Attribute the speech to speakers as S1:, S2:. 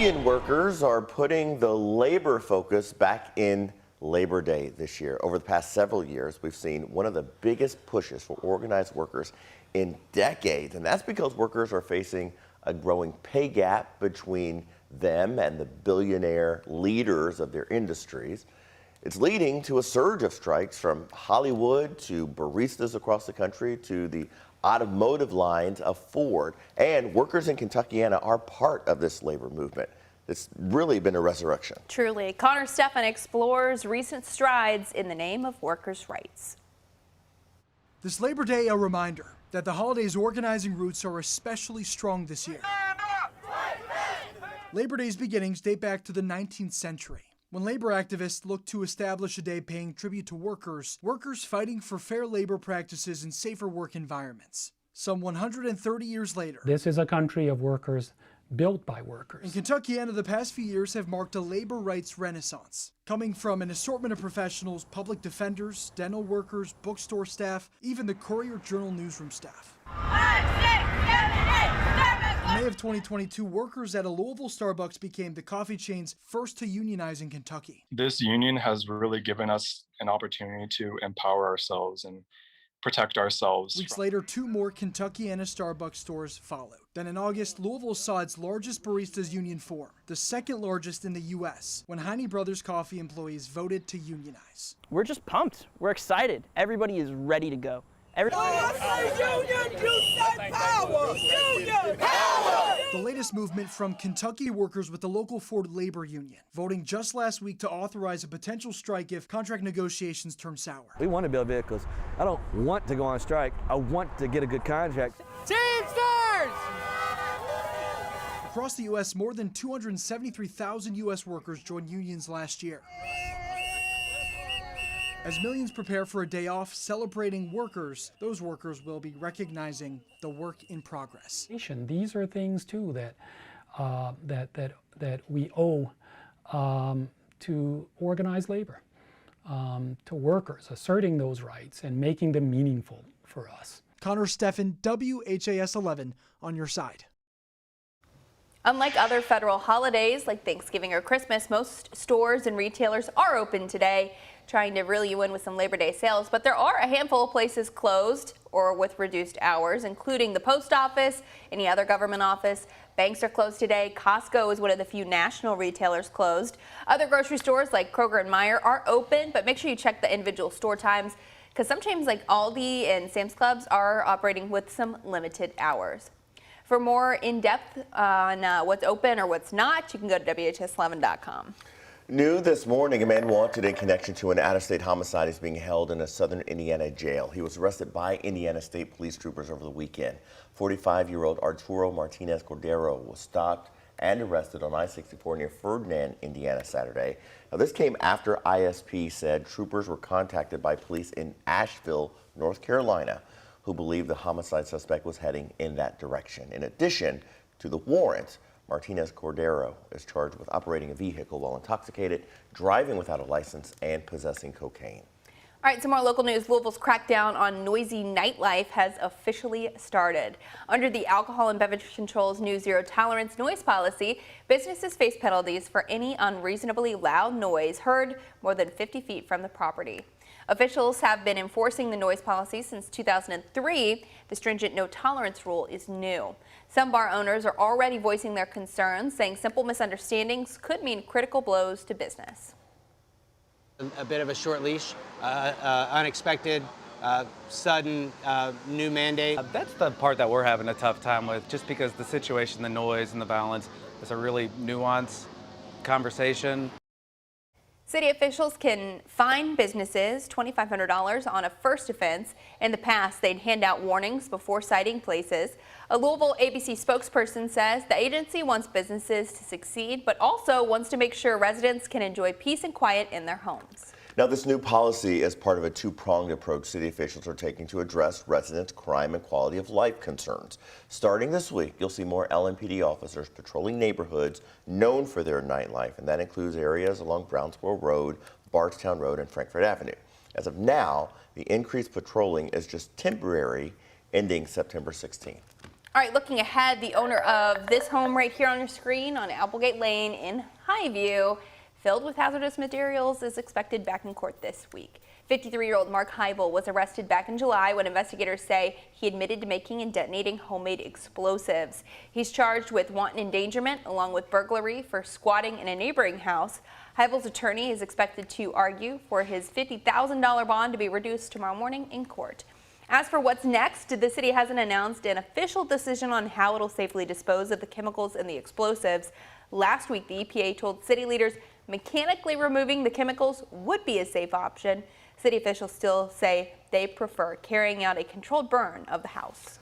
S1: Union workers are putting the labor focus back in Labor Day this year. Over the past several years, we've seen one of the biggest pushes for organized workers in decades, and that's because workers are facing a growing pay gap between them and the billionaire leaders of their industries. It's leading to a surge of strikes from Hollywood to baristas across the country to the automotive lines of Ford. And workers in Kentuckiana are part of this labor movement. It's really been a resurrection. Truly.
S2: Connor Stephan explores recent strides in the name of workers' rights.
S3: This Labor Day, a reminder that the holiday's organizing roots are especially strong this year. Labor Day's beginnings date back to the 19th century, when labor activists looked to establish a day paying tribute to workers fighting for fair labor practices and safer work environments. Some 130 years later,
S4: this is a country of workers, built by workers.
S3: In Kentuckiana, the past few years have marked a labor rights renaissance, coming from an assortment of professionals, public defenders, dental workers, bookstore staff, even the Courier-Journal newsroom staff.
S2: 5, 6, 7, 8,
S3: in May of 2022, workers at a Louisville Starbucks became the coffee chain's first to unionize in Kentucky.
S5: This union has really given us an opportunity to empower ourselves and protect ourselves.
S3: Weeks later, 2 more Kentuckiana Starbucks stores followed. Then in August, Louisville saw its largest baristas union form, the second largest in the U.S., when Heine Brothers Coffee employees voted to unionize.
S6: We're just pumped. We're excited. Everybody is ready to go.
S3: The latest movement from Kentucky workers with the local Ford labor union, voting just last week to authorize a potential strike if contract negotiations turn sour.
S7: We want to build vehicles. I don't want to go on strike. I want to get a good contract.
S3: Teamsters! Across the U.S., more than 273,000 U.S. workers joined unions last year. As millions prepare for a day off celebrating workers, those workers will be recognizing the work in progress.
S4: These are things too that we owe to organized labor, to workers, asserting those rights and making them meaningful for us.
S3: Connor Stephan, WHAS11 on your side.
S2: Unlike other federal holidays like Thanksgiving or Christmas, most stores and retailers are open today, trying to reel you in with some Labor Day sales. But there are a handful of places closed or with reduced hours, including the post office, any other government office. Banks are closed today. Costco is one of the few national retailers closed. Other grocery stores like Kroger and Meijer are open, but make sure you check the individual store times because some chains like Aldi and Sam's Clubs are operating with some limited hours. For more in-depth on what's open or what's not, you can go to WHAS11.com.
S1: New this morning, a man wanted in connection to an out-of-state homicide is being held in a southern Indiana jail. He was arrested by Indiana State Police troopers over the weekend. 45-year-old Arturo Martinez Cordero was stopped and arrested on I-64 near Ferdinand, Indiana, Saturday. Now, this came after ISP said troopers were contacted by police in Asheville, North Carolina, who believed the homicide suspect was heading in that direction. In addition to the warrant, Martinez Cordero is charged with operating a vehicle while intoxicated, driving without a license, and possessing cocaine.
S2: All right, some more local news. Louisville's crackdown on noisy nightlife has officially started. Under the Alcohol and Beverage Control's new zero tolerance noise policy, businesses face penalties for any unreasonably loud noise heard more than 50 feet from the property. Officials have been enforcing the noise policy since 2003. The stringent no tolerance rule is new. Some bar owners are already voicing their concerns, saying simple misunderstandings could mean critical blows to business.
S8: A bit of a short leash, unexpected, sudden new mandate.
S9: That's the part that we're having a tough time with, just because the situation, the noise and the violence is a really nuanced conversation.
S2: City officials can fine businesses $2,500 on a first offense. In the past, they'd hand out warnings before citing places. A Louisville ABC spokesperson says the agency wants businesses to succeed, but also wants to make sure residents can enjoy peace and quiet in their homes.
S1: Now, this new policy is part of a two-pronged approach city officials are taking to address residents' crime and quality of life concerns. Starting this week, you'll see more LMPD officers patrolling neighborhoods known for their nightlife, and that includes areas along Brownsboro Road, Bardstown Road, and Frankfort Avenue. As of now, the increased patrolling is just temporary, ending September 16th.
S2: All right, looking ahead, the owner of this home right here on your screen on Applegate Lane in Highview, filled with hazardous materials, is expected back in court this week. 53-year-old Mark Heibel was arrested back in July when investigators say he admitted to making and detonating homemade explosives. He's charged with wanton endangerment along with burglary for squatting in a neighboring house. Heibel's attorney is expected to argue for his $50,000 bond to be reduced tomorrow morning in court. As for what's next, the city hasn't announced an official decision on how it'll safely dispose of the chemicals and the explosives. Last week, the EPA told city leaders mechanically removing the chemicals would be a safe option. City officials still say they prefer carrying out a controlled burn of the house.